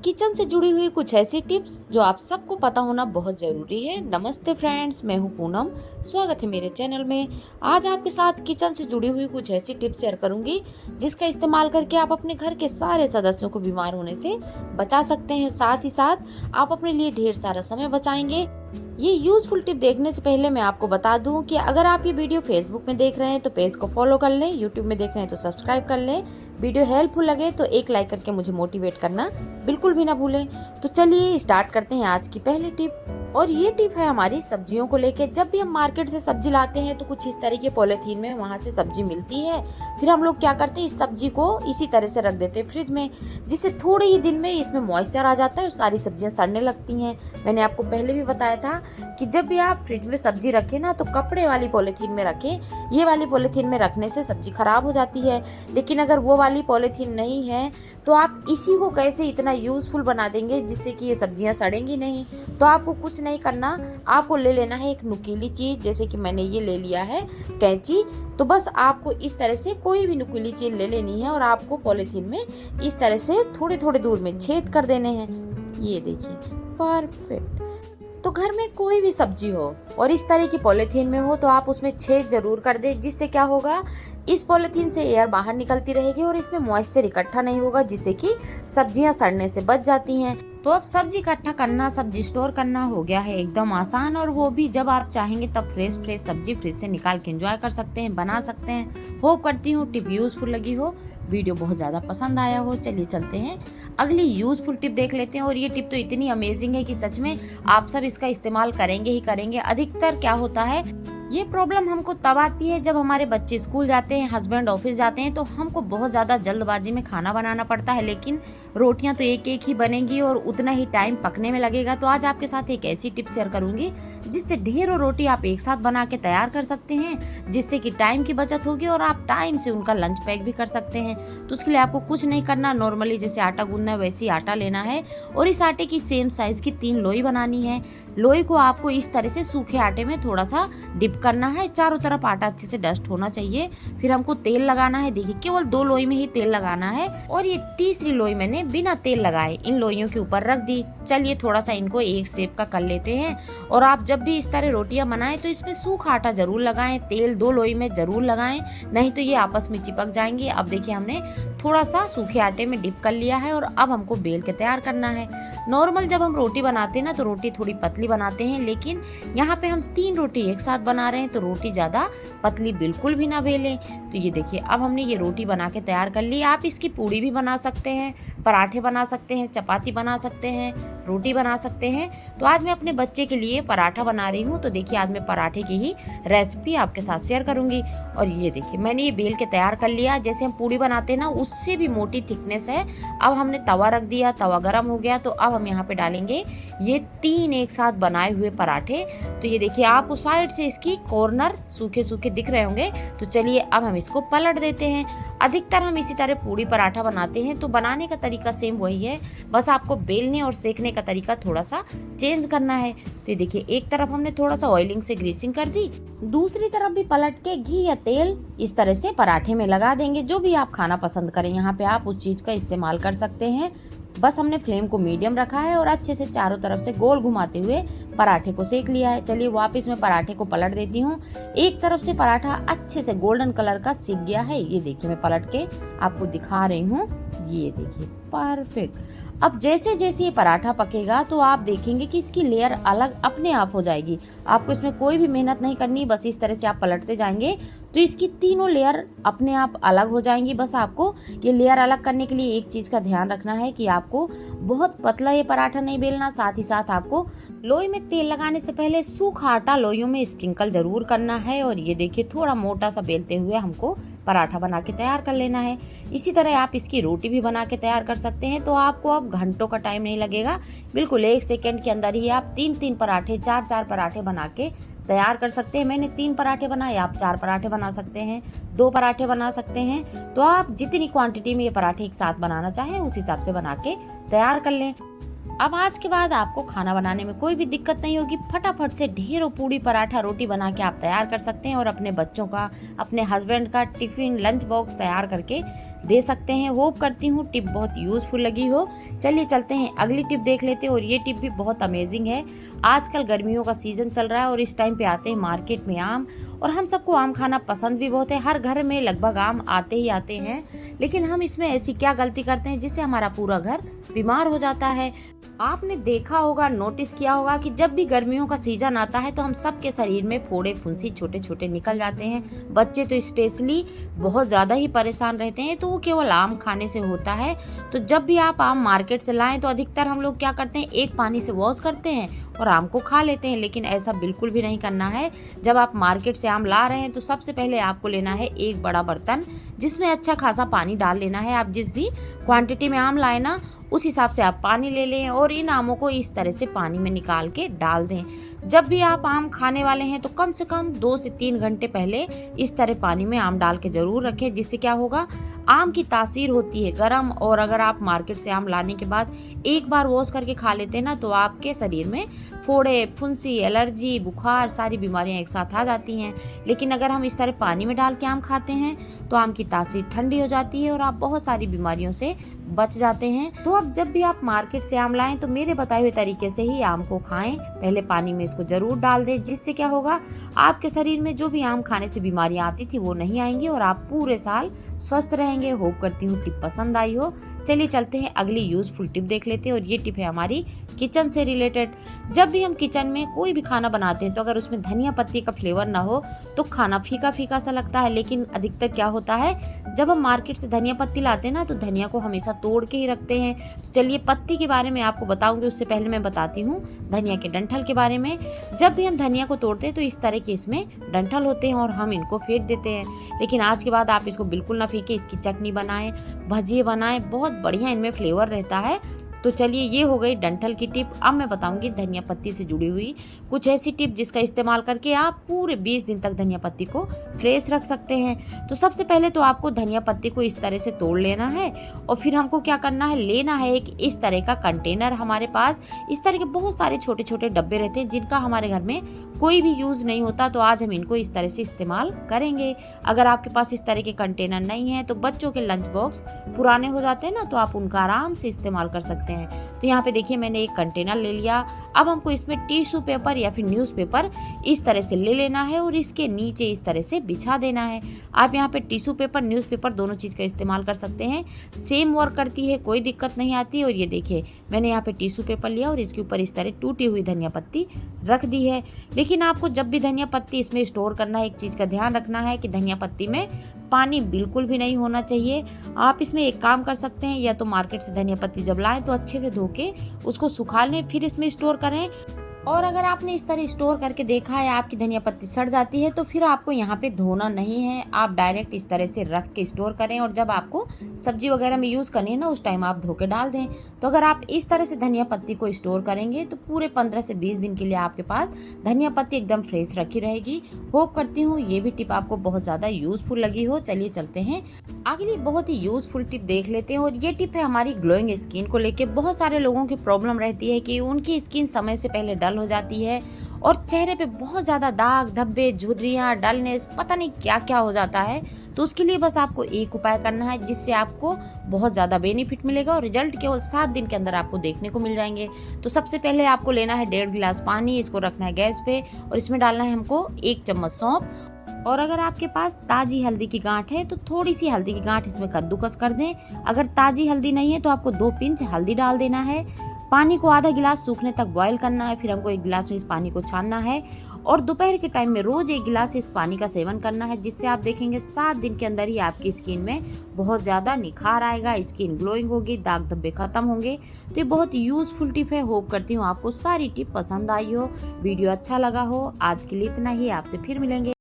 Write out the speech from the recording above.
Kitchen से जुड़ी हुई कुछ ऐसी टिप्स जो आप सबको पता होना बहुत ज़रूरी है। नमस्ते फ्रेंड्स, मैं हूं पूनम। स्वागत है मेरे चैनल में। आज आपके साथ किचन से जुड़ी हुई कुछ ऐसी टिप्स शेयर करूंगी जिसका इस्तेमाल करके आप अपने घर के सारे सदस्यों को बीमार होने से बचा सकते हैं। साथ ही साथ आप अपने लिए ढेर सारा समय बचाएंगे। ये यूजफुल टिप देखने से पहले मैं आपको बता दूं कि अगर आप ये वीडियो फेसबुक में देख रहे हैं तो पेज को फॉलो कर लें, यूट्यूब में देख रहे हैं तो सब्सक्राइब कर लें। वीडियो हेल्पफुल लगे तो एक लाइक करके मुझे मोटिवेट करना बिल्कुल भी ना भूलें। तो चलिए स्टार्ट करते हैं आज की पहली टिप। और ये टिप है हमारी सब्जियों को लेके। जब भी हम मार्केट से सब्जी लाते हैं तो कुछ इस तरह के पॉलिथीन में वहां से सब्जी मिलती है। फिर हम लोग क्या करते हैं, इस सब्जी को इसी तरह से रख देते हैं फ्रिज में, जिससे थोड़े ही दिन में इसमें मॉइस्चर आ जाता है और सारी सब्जियां सड़ने लगती हैं। मैंने आपको पहले भी बताया था कि जब भी आप फ्रिज में सब्जी रखें ना तो कपड़े वाली पॉलिथीन में रखें। ये वाली पॉलिथीन में रखने से सब्जी खराब हो जाती है। लेकिन अगर वो वाली पॉलिथीन नहीं है तो आप इसी को कैसे इतना यूजफुल बना देंगे जिससे कि ये सब्जियां सड़ेंगी नहीं। तो आपको कुछ नहीं करना, आपको ले लेना है एक नुकीली चीज, जैसे कि मैंने ये ले लिया है कैंची। तो बस आपको इस तरह से कोई भी नुकीली चीज ले लेनी है और आपको पॉलिथीन में इस तरह से थोड़े थोड़े दूर में छेद कर देने हैं। ये देखिए, परफेक्ट। तो घर में कोई भी सब्जी हो और इस तरह की पॉलिथीन में हो तो आप उसमें छेद जरूर कर दे, जिससे क्या होगा, इस पॉलिथीन से एयर बाहर निकलती रहेगी और इसमें मॉइस्चर इकट्ठा नहीं होगा, जिससे कि सब्जियां सड़ने से बच जाती हैं। तो अब सब्जी इकट्ठा करना, सब्जी स्टोर करना हो गया है एकदम आसान, और वो भी जब आप चाहेंगे तब फ्रेश सब्जी फ्रिज से निकाल के एंजॉय कर सकते हैं, बना सकते हैं। होप करती हूँ टिप यूजफुल लगी हो, वीडियो बहुत ज्यादा पसंद आया हो। चलिए चलते हैं अगली यूजफुल टिप देख लेते हैं। और ये टिप तो इतनी अमेजिंग है कि सच में आप सब इसका इस्तेमाल करेंगे ही करेंगे। अधिकतर क्या होता है, ये प्रॉब्लम हमको तब आती है जब हमारे बच्चे स्कूल जाते हैं, हस्बैंड ऑफिस जाते हैं, तो हमको बहुत ज़्यादा जल्दबाजी में खाना बनाना पड़ता है। लेकिन रोटियां तो एक एक ही बनेंगी और उतना ही टाइम पकने में लगेगा। तो आज आपके साथ एक ऐसी टिप शेयर करूंगी जिससे ढेरों रोटी आप एक साथ बना के तैयार कर सकते हैं, जिससे कि टाइम की बचत होगी और आप टाइम से उनका लंच पैक भी कर सकते हैं। तो उसके लिए आपको कुछ नहीं करना, नॉर्मली जैसे आटा गूंदना है वैसे ही आटा लेना है और इस आटे की सेम साइज की 3 लोई बनानी है। लोई को आपको इस तरह से सूखे आटे में थोड़ा सा डिप करना है, चारों तरफ आटा अच्छे से डस्ट होना चाहिए। फिर हमको तेल लगाना है। देखिए, केवल 2 लोई में ही तेल लगाना है और ये तीसरी लोई मैंने बिना तेल लगाए इन लोइयों के ऊपर रख दी। चलिए थोड़ा सा इनको एक शेप का कर लेते हैं। और आप जब भी इस तरह रोटियां बनाएं तो इसमें सूखा आटा जरूर लगाएं, तेल 2 लोई में जरूर लगाएं, नहीं तो ये आपस में चिपक जाएंगे। अब देखिए, हमने थोड़ा सा सूखे आटे में डिप कर लिया है और अब हमको बेल के तैयार करना है। नॉर्मल जब हम रोटी बनाते हैं ना तो रोटी थोड़ी पतली बनाते हैं, लेकिन यहाँ पे हम 3 रोटी एक साथ बना रहे हैं तो रोटी ज्यादा पतली बिल्कुल भी ना बेलें। तो ये देखिए, अब हमने ये रोटी बना के तैयार कर ली। आप इसकी पूड़ी भी बना सकते हैं, पराठे बना सकते हैं, चपाती बना सकते हैं, रोटी बना सकते हैं। तो आज मैं अपने बच्चे के लिए पराठा बना रही हूँ। तो देखिए, आज मैं पराठे की ही रेसिपी आपके साथ शेयर करूंगी। और ये देखिए, मैंने ये बेल के तैयार कर लिया। जैसे हम पूड़ी बनाते हैं ना, उससे भी मोटी थिकनेस है। अब हमने तवा रख दिया, तवा गर्म हो गया। तो अब हम यहाँ पे डालेंगे ये 3 एक साथ बनाए हुए पराठे। तो ये देखिए, आपको साइड से इसकी कॉर्नर सूखे सूखे दिख रहे होंगे। तो चलिए अब हम इसको पलट देते हैं। अधिकतर हम इसी तरह पूड़ी पराठा बनाते हैं, तो बनाने का तरीका सेम वही है, बस आपको बेलने और सेकने का तरीका थोड़ा सा चेंज करना है। तो ये देखिए, एक तरफ हमने थोड़ा सा ऑयलिंग से ग्रीसिंग कर दी, दूसरी तरफ भी पलट के घी या तेल इस तरह से पराठे में लगा देंगे। जो भी आप खाना पसंद करें, यहाँ पे आप उस चीज का इस्तेमाल कर सकते हैं। बस हमने फ्लेम को मीडियम रखा है और अच्छे से चारों तरफ से गोल घुमाते हुए पराठे को सेक लिया है। चलिए वापस मैं पराठे को पलट देती हूँ। एक तरफ से पराठा अच्छे से गोल्डन कलर का सिक गया है। ये देखिए, मैं पलट के आपको दिखा रही हूँ। ये देखिए, परफेक्ट। अब जैसे जैसे ये पराठा पकेगा तो आप देखेंगे कि इसकी लेयर अलग अपने आप हो जाएगी। आपको इसमें कोई भी मेहनत नहीं करनी, बस इस तरह से आप पलटते जाएंगे तो इसकी तीनों लेयर अपने आप अलग हो जाएंगी। बस आपको ये लेयर अलग करने के लिए एक चीज का ध्यान रखना है कि आपको बहुत पतला ये पराठा नहीं बेलना। साथ ही साथ आपको लोई में तेल लगाने से पहले सूखा आटा लोइयों में स्प्रिंकल जरूर करना है। और ये देखिए, थोड़ा मोटा सा बेलते हुए हमको पराठा बना के तैयार कर लेना है। इसी तरह आप इसकी रोटी भी बना के तैयार कर सकते हैं। तो आपको अब घंटों का टाइम नहीं लगेगा, बिल्कुल 1 सेकेंड के अंदर ही आप 3-3 पराठे, 4-4 पराठे बना के तैयार कर सकते हैं। मैंने 3 पराठे बनाए, आप 4 पराठे बना सकते हैं, 2 पराठे बना सकते हैं। तो आप जितनी क्वांटिटी में ये पराठे एक साथ बनाना चाहें उस हिसाब से बना के तैयार कर लें। अब आज के बाद आपको खाना बनाने में कोई भी दिक्कत नहीं होगी। फटाफट से ढेरों पूड़ी पराठा रोटी बना के आप तैयार कर सकते हैं और अपने बच्चों का, अपने हस्बैंड का टिफिन लंच बॉक्स तैयार करके दे सकते हैं। होप करती हूँ टिप बहुत यूज़फुल लगी हो। चलिए चलते हैं अगली टिप देख लेते हैं और ये टिप भी बहुत अमेजिंग है। आजकल गर्मियों का सीज़न चल रहा है और इस टाइम पे आते हैं मार्केट में आम, और हम सबको आम खाना पसंद भी बहुत है। हर घर में लगभग आम आते ही आते हैं, लेकिन हम इसमें ऐसी क्या गलती करते हैं जिससे हमारा पूरा घर बीमार हो जाता है। आपने देखा होगा, नोटिस किया होगा कि जब भी गर्मियों का सीजन आता है तो हम सबके शरीर में फोड़े फुंसी छोटे छोटे निकल जाते हैं। बच्चे तो स्पेशली बहुत ज़्यादा ही परेशान रहते हैं, तो वो केवल आम खाने से होता है। तो जब भी आप आम मार्केट से लाएं तो अधिकतर हम लोग क्या करते हैं, एक पानी से वॉश करते हैं और आम को खा लेते हैं, लेकिन ऐसा बिल्कुल भी नहीं करना है। जब आप मार्केट से आम ला रहे हैं तो सबसे पहले आपको लेना है एक बड़ा बर्तन, जिसमें अच्छा खासा पानी डाल लेना है। आप जिस भी क्वांटिटी में आम लाए ना, उस हिसाब से आप पानी ले लें और इन आमों को इस तरह से पानी में निकाल के डाल दें। जब भी आप आम खाने वाले हैं तो कम से कम 2 से 3 घंटे पहले इस तरह पानी में आम डाल के जरूर रखें, जिससे क्या होगा, आम की तासीर होती है गर्म, और अगर आप मार्केट से आम लाने के बाद एक बार वॉश करके खा लेते हैं ना, तो आपके शरीर में फोड़े फुंसी, एलर्जी, बुखार, सारी बीमारियां एक साथ आ जाती हैं। लेकिन अगर हम इस तरह पानी में डाल के आम खाते हैं तो आम की तासीर ठंडी हो जाती है और आप बहुत सारी बीमारियों से बच जाते हैं। तो अब जब भी आप मार्केट से आम लाएं तो मेरे बताए हुए तरीके से ही आम को खाएं। पहले पानी में इसको जरूर डाल दें, जिससे क्या होगा, आपके शरीर में जो भी आम खाने से बीमारियां आती थी वो नहीं आएंगी और आप पूरे साल स्वस्थ रहेंगे। होप करती हूँ टिप पसंद आई हो। चलिए चलते हैं अगली यूजफुल टिप देख लेते हैं और ये टिप है हमारी किचन से रिलेटेड। जब भी हम किचन में कोई भी खाना बनाते हैं तो अगर उसमें धनिया पत्ती का फ्लेवर ना हो तो खाना फीका फीका सा लगता है। लेकिन अधिकतर क्या होता है, जब हम मार्केट से धनिया पत्ती लाते हैं ना, तो धनिया को हमेशा तोड़ के ही रखते हैं। तो चलिए पत्ती के बारे में आपको बताऊंगी, उससे पहले मैं बताती हूँ धनिया के डंठल के बारे में। जब भी हम धनिया को तोड़ते हैं तो इस तरह के इसमें डंठल होते हैं और हम इनको फेंक देते हैं। लेकिन आज के बाद आप इसको बिल्कुल ना फेंके, इसकी चटनी बनाएं, भजिए बनाएं, बहुत बढ़िया इनमें फ्लेवर रहता है। तो चलिए ये हो गई डंठल की टिप। अब मैं बताऊंगी धनिया पत्ती से जुड़ी हुई कुछ ऐसी टिप जिसका इस्तेमाल करके आप पूरे 20 दिन तक धनिया पत्ती को फ्रेश रख सकते हैं। तो सबसे पहले तो आपको धनिया पत्ती को इस तरह से तोड़ लेना है और फिर हमको क्या करना है, लेना है एक इस तरह का कंटेनर। हमारे पास इस तरह के बहुत सारे छोटे छोटे डब्बे रहते हैं जिनका हमारे घर में कोई भी यूज नहीं होता, तो आज हम इनको इस तरह से इस्तेमाल करेंगे। अगर आपके पास इस तरह के कंटेनर नहीं है तो बच्चों के लंच बॉक्स पुराने हो जाते हैं ना, तो आप उनका आराम से इस्तेमाल कर सकते हैं। तो यहाँ पे देखिए मैंने एक कंटेनर ले लिया। अब हमको इसमें टिश्यू पेपर या फिर न्यूज़पेपर इस तरह से ले लेना है और इसके नीचे इस तरह से बिछा देना है। आप यहाँ पे टिश्यू पेपर, न्यूज़पेपर दोनों चीज़ का इस्तेमाल कर सकते हैं, सेम वर्क करती है, कोई दिक्कत नहीं आती। और ये देखिए मैंने यहाँ पे टिश्यू पेपर लिया और इसके ऊपर इस तरह टूटी हुई धनिया पत्ती रख दी है। लेकिन आपको जब भी धनिया पत्ती इसमें स्टोर करना है, एक चीज़ का ध्यान रखना है कि धनिया पत्ती में पानी बिल्कुल भी नहीं होना चाहिए। आप इसमें एक काम कर सकते हैं, या तो मार्केट से धनिया पत्ती जब लाएं तो अच्छे से धो के उसको सुखा लें, फिर इसमें स्टोर करें। और अगर आपने इस तरह स्टोर करके देखा है आपकी धनिया पत्ती सड़ जाती है, तो फिर आपको यहाँ पे धोना नहीं है, आप डायरेक्ट इस तरह से रख के स्टोर करें और जब आपको सब्जी वगैरह में यूज़ करनी है ना, उस टाइम आप धो के डाल दें। तो अगर आप इस तरह से धनिया पत्ती को स्टोर करेंगे तो पूरे 15 से 20 दिन के लिए आपके पास धनिया पत्ती एकदम फ्रेश रखी रहेगी। होप करती हूँ ये भी टिप आपको बहुत ज़्यादा यूजफुल लगी हो। चलिए चलते हैं अगली बहुत ही यूजफुल टिप देख लेते हैं और ये टिप है हमारी ग्लोइंग स्किन को लेके। बहुत सारे लोगों की प्रॉब्लम रहती है कि उनकी स्किन समय से पहले डल हो जाती है और चेहरे पे बहुत ज़्यादा दाग धब्बे, झुर्रियाँ, डलनेस, पता नहीं क्या क्या हो जाता है। तो उसके लिए बस आपको एक उपाय करना है जिससे आपको बहुत ज़्यादा बेनिफिट मिलेगा और रिजल्ट केवल 7 दिन के अंदर आपको देखने को मिल जाएंगे। तो सबसे पहले आपको लेना है 1.5 गिलास पानी, इसको रखना है गैस पे और इसमें डालना है हमको 1 चम्मच सौंफ। और अगर आपके पास ताजी हल्दी की गांठ है तो थोड़ी सी हल्दी की गांठ इसमें कद्दूकस कर दें। अगर ताजी हल्दी नहीं है तो आपको 2 पिंच हल्दी डाल देना है। पानी को आधा गिलास सूखने तक बॉईल करना है, फिर हमको 1 गिलास में इस पानी को छानना है और दोपहर के टाइम में रोज 1 गिलास इस पानी का सेवन करना है, जिससे आप देखेंगे 7 दिन के अंदर ही आपकी स्किन में बहुत ज्यादा निखार आएगा, स्किन ग्लोइंग होगी, दाग धब्बे खत्म होंगे। तो ये बहुत यूजफुल टिप है। होप करती हूँ आपको सारी टिप पसंद आई हो, वीडियो अच्छा लगा हो। आज के लिए इतना ही, आपसे फिर मिलेंगे।